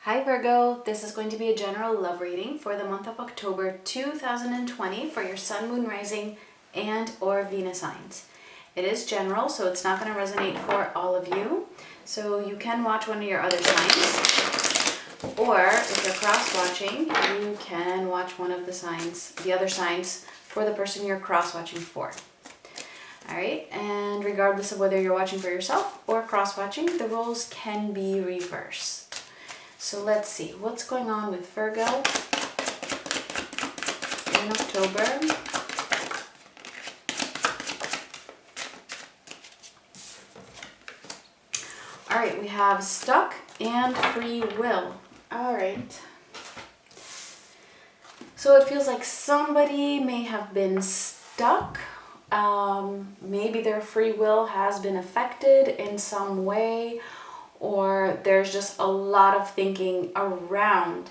Hi Virgo, this is going to be a general love reading for the month of October 2020 for your Sun, Moon, Rising, and or Venus signs. It is general, so it's not going to resonate for all of you. So you can watch one of your other signs, or if you're cross-watching, you can watch one of the signs, the other signs for the person you're cross-watching for. Alright, and regardless of whether you're watching for yourself or cross-watching, the roles can be reversed. So let's see, what's going on with Virgo in October? All right, we have stuck and free will. All right. So it feels like somebody may have been stuck. Maybe their free will has been affected in some way, or there's just a lot of thinking around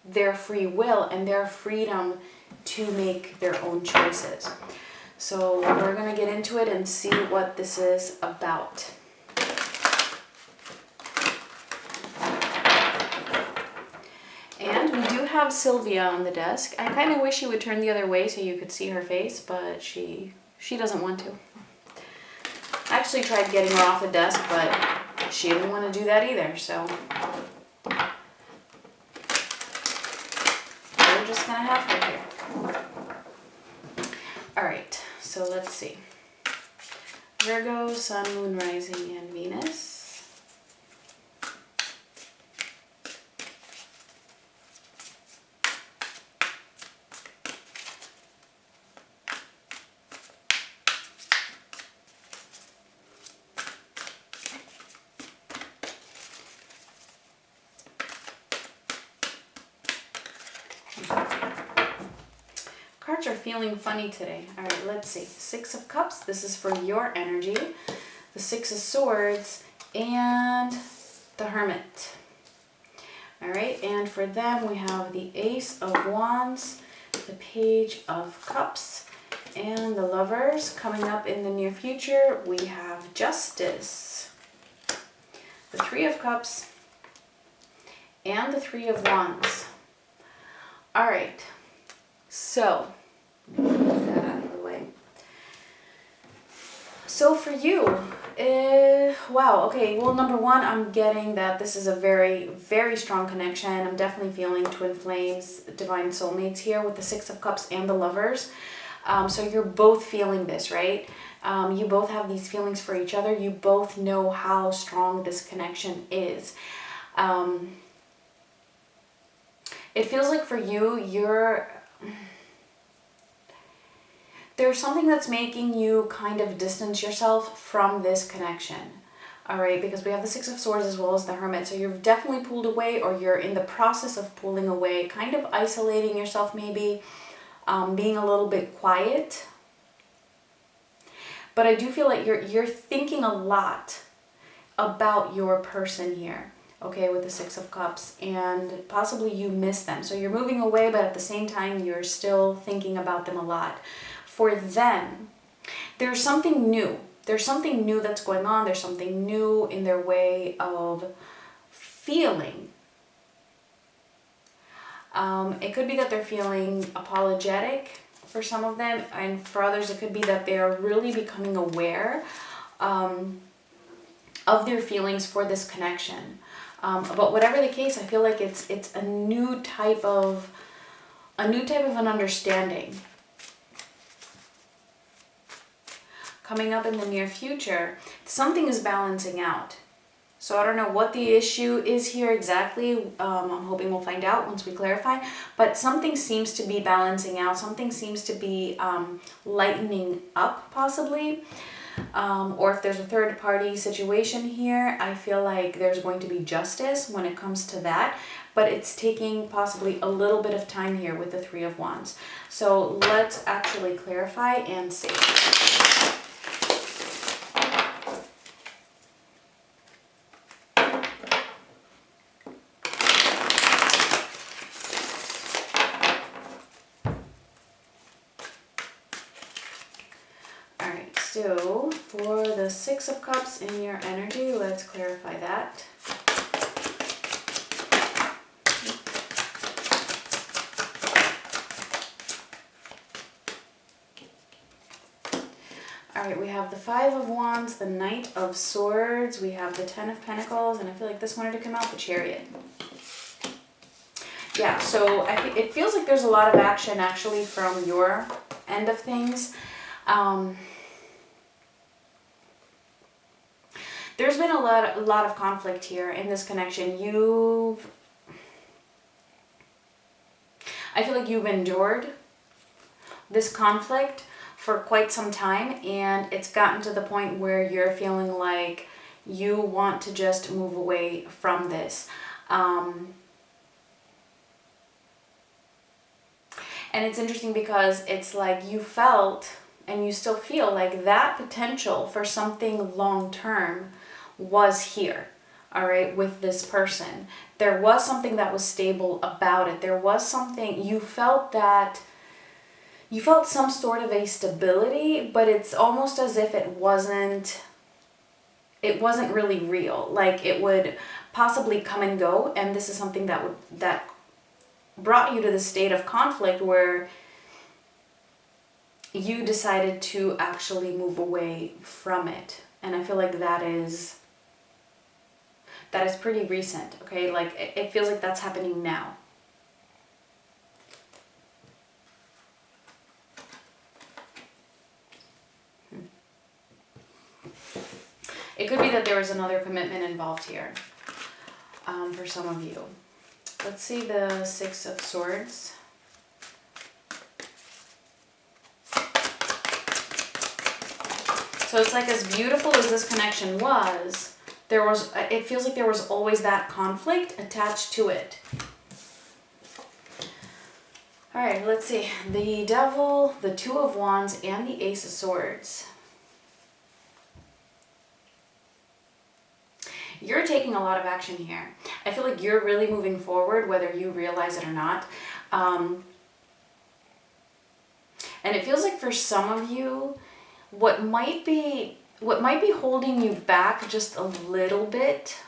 their free will and their freedom to make their own choices. So we're going to get into it and see what this is about. And we do have Sylvia on the desk. I kind of wish she would turn the other way so you could see her face, but she doesn't want to. I actually tried getting her off the desk, but she didn't want to do that either, so we're just gonna have her here. Alright, so let's see. Virgo, Sun, Moon, Rising, and Venus. Cards are feeling funny today. All right, let's see. Six of Cups, this is for your energy. The Six of Swords and the Hermit. All right, and for them we have the Ace of Wands, the Page of Cups, and the Lovers. Coming up in the near future, we have Justice, the Three of Cups, and the Three of Wands. All right, so move that out of the way. So for you, wow, okay, well, number one, I'm getting that this is a very, very strong connection. I'm definitely feeling twin flames, divine soulmates here with the Six of Cups and the Lovers. So you're both feeling this, right? You both have these feelings for each other. You both know how strong this connection is. It feels like for you, there's something that's making you kind of distance yourself from this connection. All right, because we have the Six of Swords as well as the Hermit. So you're definitely pulled away, or you're in the process of pulling away, kind of isolating yourself maybe, being a little bit quiet. But I do feel like you're thinking a lot about your person here. Okay, with the Six of Cups, and possibly you miss them. So you're moving away, but at the same time, you're still thinking about them a lot. For them, there's something new. There's something new that's going on. There's something new in their way of feeling. It could be that they're feeling apologetic for some of them, and for others, it could be that they're really becoming aware of their feelings for this connection. But whatever the case, I feel like it's a new type of an understanding coming up in the near future. Something is balancing out. So I don't know what the issue is here exactly. I'm hoping we'll find out once we clarify. But something seems to be balancing out. Something seems to be lightening up, possibly. Or if there's a third party situation here, I feel like there's going to be justice when it comes to that, but it's taking possibly a little bit of time here with the Three of Wands. So let's actually clarify and see. So for the Six of Cups in your energy, let's clarify that. All right, we have the Five of Wands, the Knight of Swords, we have the Ten of Pentacles, and I feel like this wanted to come out, the Chariot. Yeah, so it feels like there's a lot of action actually from your end of things. There's been a lot of conflict here in this connection. I feel like you've endured this conflict for quite some time, and it's gotten to the point where you're feeling like you want to just move away from this. And it's interesting because it's like you felt, and you still feel like that potential for something long-term was here, all right, with this person. There was something that was stable about it. There was something, you felt some sort of a stability, but it's almost as if it wasn't really real. Like it would possibly come and go, and this is something that brought you to the state of conflict where you decided to actually move away from it. And I feel like that is pretty recent, okay? Like it feels like that's happening now. It could be that there was another commitment involved here for some of you. Let's see the Six of Swords. So it's like as beautiful as this connection was, it feels like there was always that conflict attached to it. All right, let's see. The Devil, the Two of Wands, and the Ace of Swords. You're taking a lot of action here. I feel like you're really moving forward, whether you realize it or not. And it feels like for some of you, what might be holding you back just a little bit,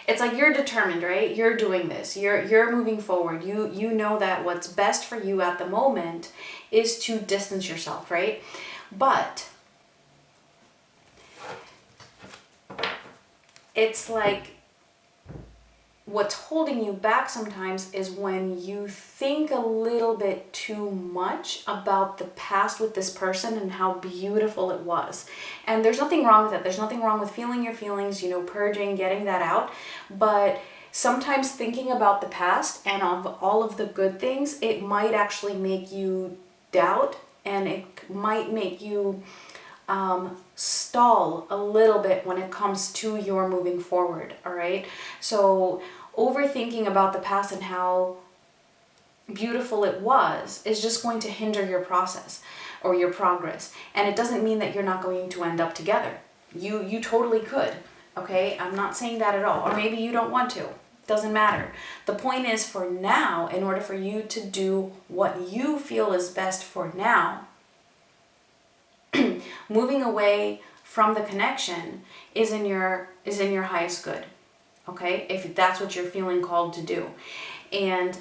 it's like you're determined, right? You're doing this. You're moving forward. You know that what's best for you at the moment is to distance yourself, right? But it's like what's holding you back sometimes is when you think a little bit too much about the past with this person and how beautiful it was. And there's nothing wrong with it. There's nothing wrong with feeling your feelings, purging, getting that out. But sometimes thinking about the past and of all of the good things, it might actually make you doubt, and it might make you stall a little bit when it comes to your moving forward, all right? So overthinking about the past and how beautiful it was is just going to hinder your process or your progress. And it doesn't mean that you're not going to end up together. You totally could, okay? I'm not saying that at all. Or maybe you don't want to. Doesn't matter. The point is, for now, in order for you to do what you feel is best for now, moving away from the connection is in your highest good, okay? If that's what you're feeling called to do. And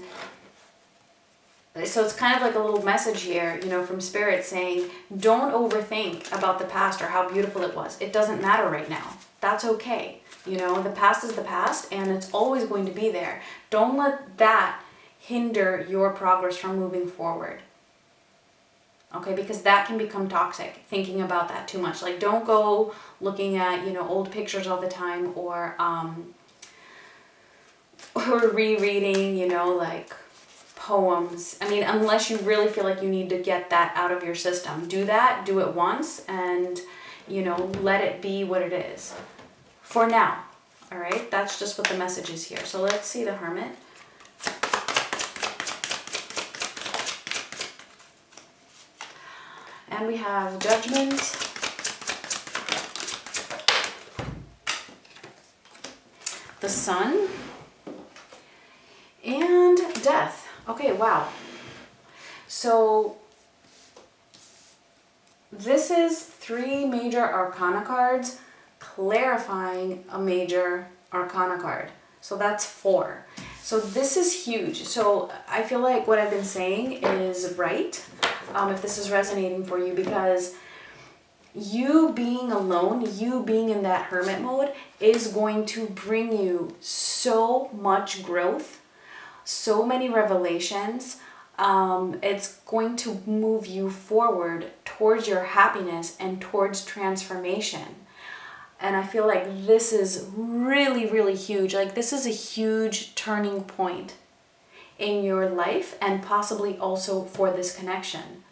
so it's kind of like a little message here, from Spirit saying, don't overthink about the past or how beautiful it was. It doesn't matter right now. That's okay. The past is the past, and it's always going to be there. Don't let that hinder your progress from moving forward. Okay, because that can become toxic, thinking about that too much. Like, don't go looking at, old pictures all the time, or rereading, like poems. I mean, unless you really feel like you need to get that out of your system. Do that, do it once, and, let it be what it is. For now, all right? That's just what the message is here. So let's see the Hermit. And we have Judgment, the Sun, and Death. Okay, wow. So this is 3 major arcana cards clarifying a major arcana card. So that's 4. So this is huge. So I feel like what I've been saying is right. If this is resonating for you, because you being alone, you being in that hermit mode is going to bring you so much growth, so many revelations. It's going to move you forward towards your happiness and towards transformation. And I feel like this is really, really huge. Like this is a huge turning point in your life and possibly also for this connection.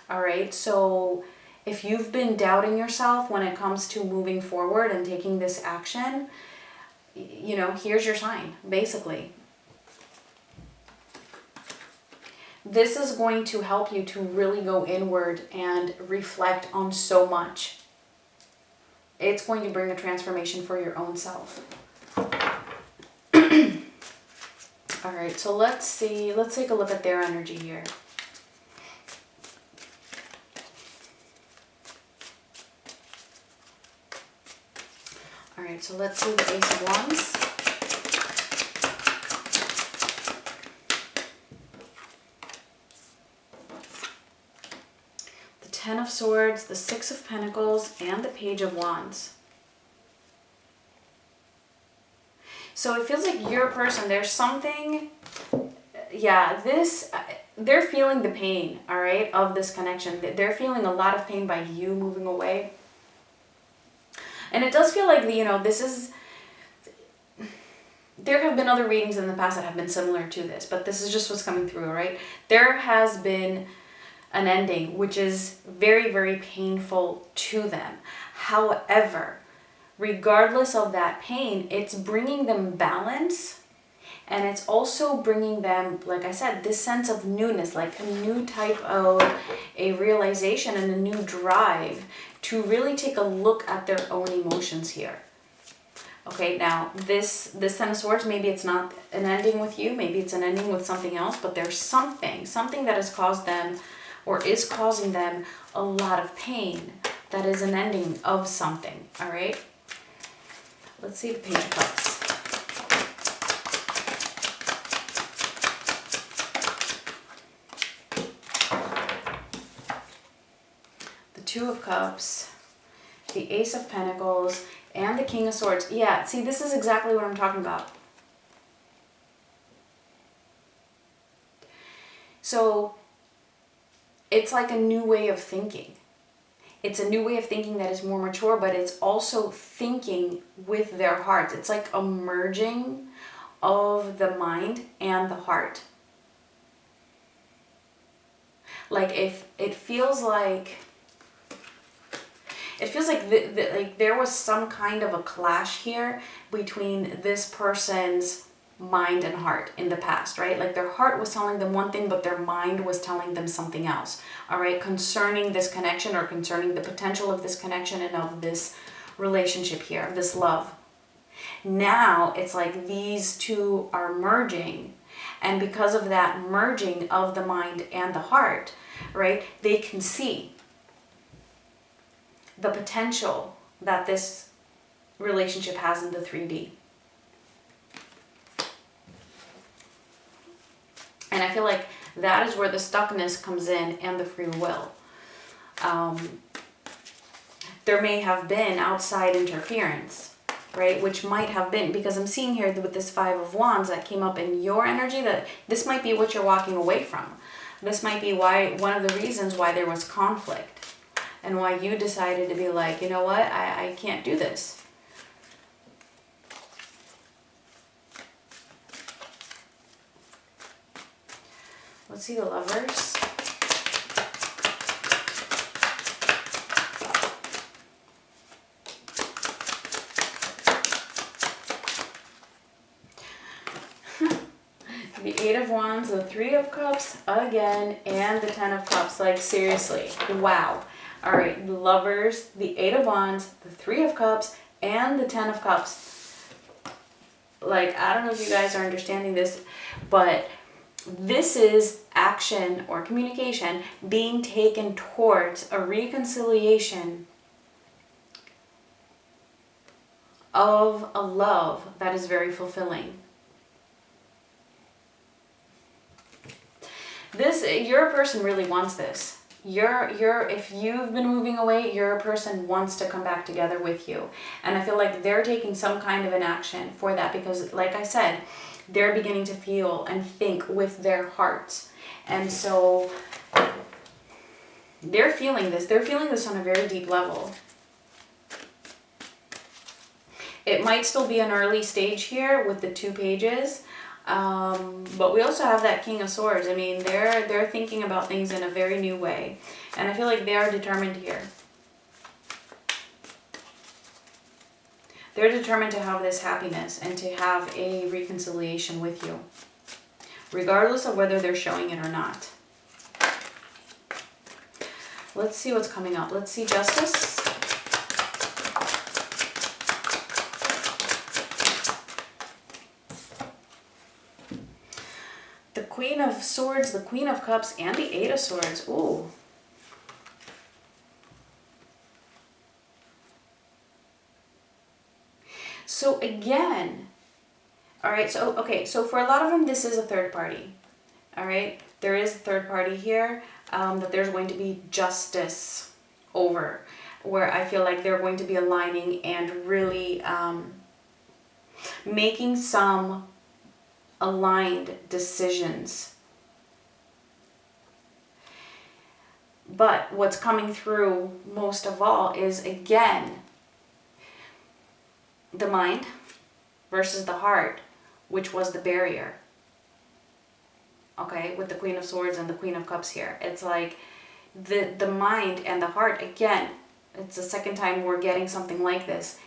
All right. So if you've been doubting yourself when it comes to moving forward and taking this action, you know, here's your sign, basically. This is going to help you to really go inward and reflect on so much. It's going to bring a transformation for your own self. All right, so let's see. Let's take a look at their energy here. All right, so let's see the Ace of Wands. Ten of Swords, the Six of Pentacles, and the Page of Wands. So it feels like your person, there's something, yeah, they're feeling the pain, all right, of this connection. They're feeling a lot of pain by you moving away. And it does feel like, you know, there have been other readings in the past that have been similar to this, but this is just what's coming through, right? There has been an ending, which is very, very painful to them. However, regardless of that pain, it's bringing them balance, and it's also bringing them, like I said, this sense of newness, like a new type of a realization and a new drive to really take a look at their own emotions here. Okay, now this Ten of Swords, maybe it's not an ending with you, maybe it's an ending with something else, but there's something that has caused them or is causing them a lot of pain. That is an ending of something, all right? Let's see the Page of Cups. The Two of Cups, the Ace of Pentacles, and the King of Swords. Yeah, see, this is exactly what I'm talking about. So it's like a new way of thinking. It's a new way of thinking that is more mature, but it's also thinking with their hearts. It's like a merging of the mind and the heart. Like if it feels like like there was some kind of a clash here between this person's mind and heart in the past, right? Like their heart was telling them one thing, but their mind was telling them something else, all right, concerning this connection or concerning the potential of this connection and of this relationship here, this love. Now it's like these two are merging, and because of that merging of the mind and the heart, right, they can see the potential that this relationship has in the 3D. And I feel like that is where the stuckness comes in and the free will. There may have been outside interference, right? Which might have been, because I'm seeing here with this Five of Wands that came up in your energy, that this might be what you're walking away from. This might be why, one of the reasons why there was conflict and why you decided to be like, you know what, I can't do this. Let's see the Lovers. The Eight of Wands, the Three of Cups again, and the Ten of Cups. Like seriously, wow. All right, the Lovers, the Eight of Wands, the Three of Cups, and the Ten of Cups. Like, I don't know if you guys are understanding this, but this is action or communication being taken towards a reconciliation of a love that is very fulfilling. Your person really wants this. If you've been moving away, your person wants to come back together with you. And I feel like they're taking some kind of an action for that because, like I said, they're beginning to feel and think with their hearts. And so they're feeling this. They're feeling this on a very deep level. It might still be an early stage here with the 2 pages. But we also have that King of Swords. I mean, they're thinking about things in a very new way. And I feel like they are determined here. They're determined to have this happiness and to have a reconciliation with you, regardless of whether they're showing it or not. Let's see what's coming up. Let's see Justice. The Queen of Swords, the Queen of Cups, and the 8 of Swords. Ooh. So again, all right, so, okay, so for a lot of them, this is a third party, all right? There is a third party here that there's going to be justice over, where I feel like they're going to be aligning and really making some aligned decisions. But what's coming through most of all is, again, the mind versus the heart, which was the barrier. Okay, with the Queen of Swords and the Queen of Cups here. It's like the mind and the heart, again, it's the second time we're getting something like this.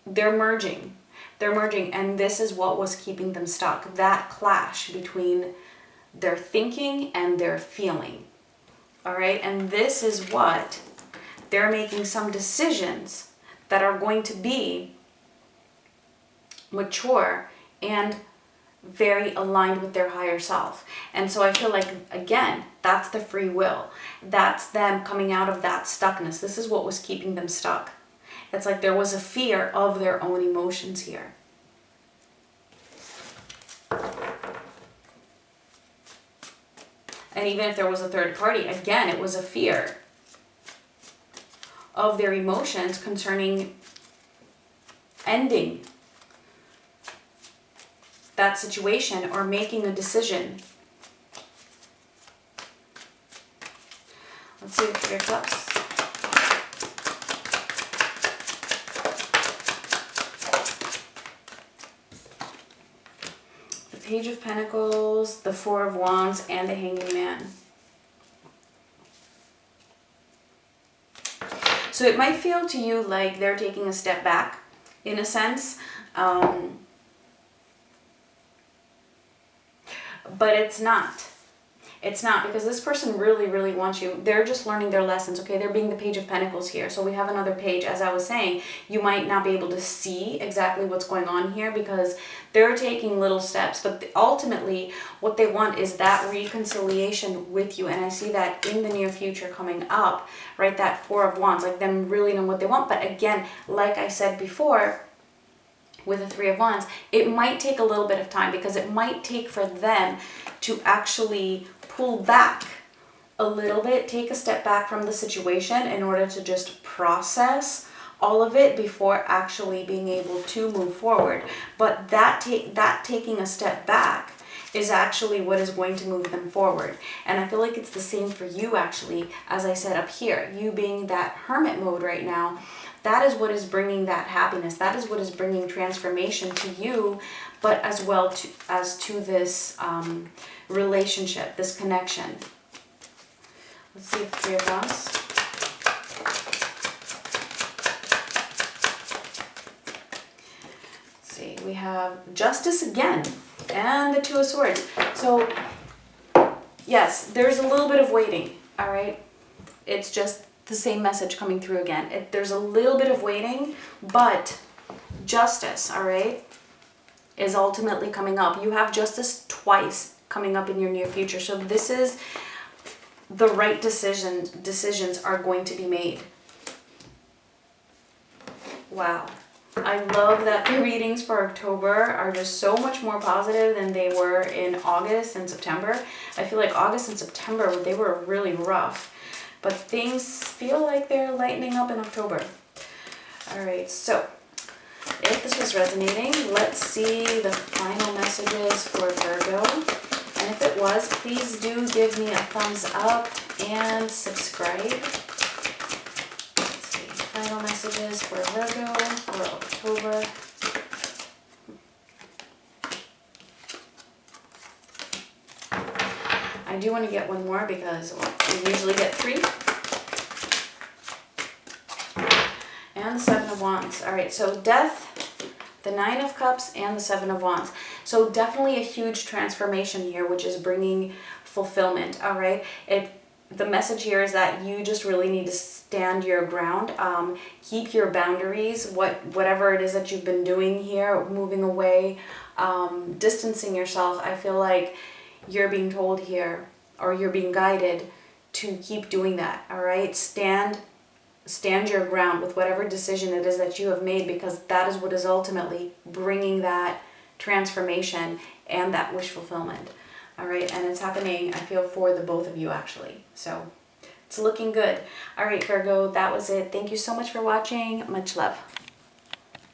They're merging. They're merging, and this is what was keeping them stuck. That clash between their thinking and their feeling. All right, and this is what they're making some decisions that are going to be mature and very aligned with their higher self. And so I feel like, again, that's the free will. That's them coming out of that stuckness. This is what was keeping them stuck. It's like there was a fear of their own emotions here. And even if there was a third party, again, it was a fear of their emotions concerning ending that situation or making a decision. Let's see the 3 of Cups. The Page of Pentacles, the 4 of Wands, and the Hanging Man. So it might feel to you like they're taking a step back, in a sense, but it's not. It's not, because this person really, really wants you. They're just learning their lessons, okay? They're being the Page of Pentacles here. So we have another page. As I was saying, you might not be able to see exactly what's going on here because they're taking little steps. But ultimately, what they want is that reconciliation with you. And I see that in the near future coming up, right? That 4 of Wands, like them really know what they want. But again, like I said before, with the 3 of Wands, it might take a little bit of time because it might take for them to actually pull back a little bit, take a step back from the situation in order to just process all of it before actually being able to move forward. But that taking a step back is actually what is going to move them forward. And I feel like it's the same for you actually, as I said up here, you being that hermit mode right now. That is what is bringing that happiness. That is what is bringing transformation to you, but as well as to this relationship, this connection. Let's see the 3 of Wands. Let's see, we have Justice again and the 2 of Swords. So yes, there's a little bit of waiting, all right? It's just the same message coming through again. There's a little bit of waiting, but justice, all right, is ultimately coming up. You have justice twice coming up in your near future. So this is the right decisions are going to be made. Wow. I love that the readings for October are just so much more positive than they were in August and September. I feel like August and September, they were really rough, but things feel like they're lightening up in October. All right, so if this was resonating, let's see the final messages for Virgo. And if it was, please do give me a thumbs up and subscribe. Final messages for Virgo for October. I do want to get one more because we usually get 3. And the 7 of Wands. All right, so Death, the 9 of Cups, and the 7 of Wands. So definitely a huge transformation here, which is bringing fulfillment. All right, the message here is that you just really need to stand your ground, keep your boundaries, whatever it is that you've been doing here, moving away, distancing yourself. I feel like you're being told here, or you're being guided to keep doing that. All right, stand your ground with whatever decision it is that you have made, because that is what is ultimately bringing that transformation and that wish fulfillment. All right, and it's happening, I feel, for the both of you actually. So it's looking good. All right, Virgo, that was it. Thank you so much for watching. Much love.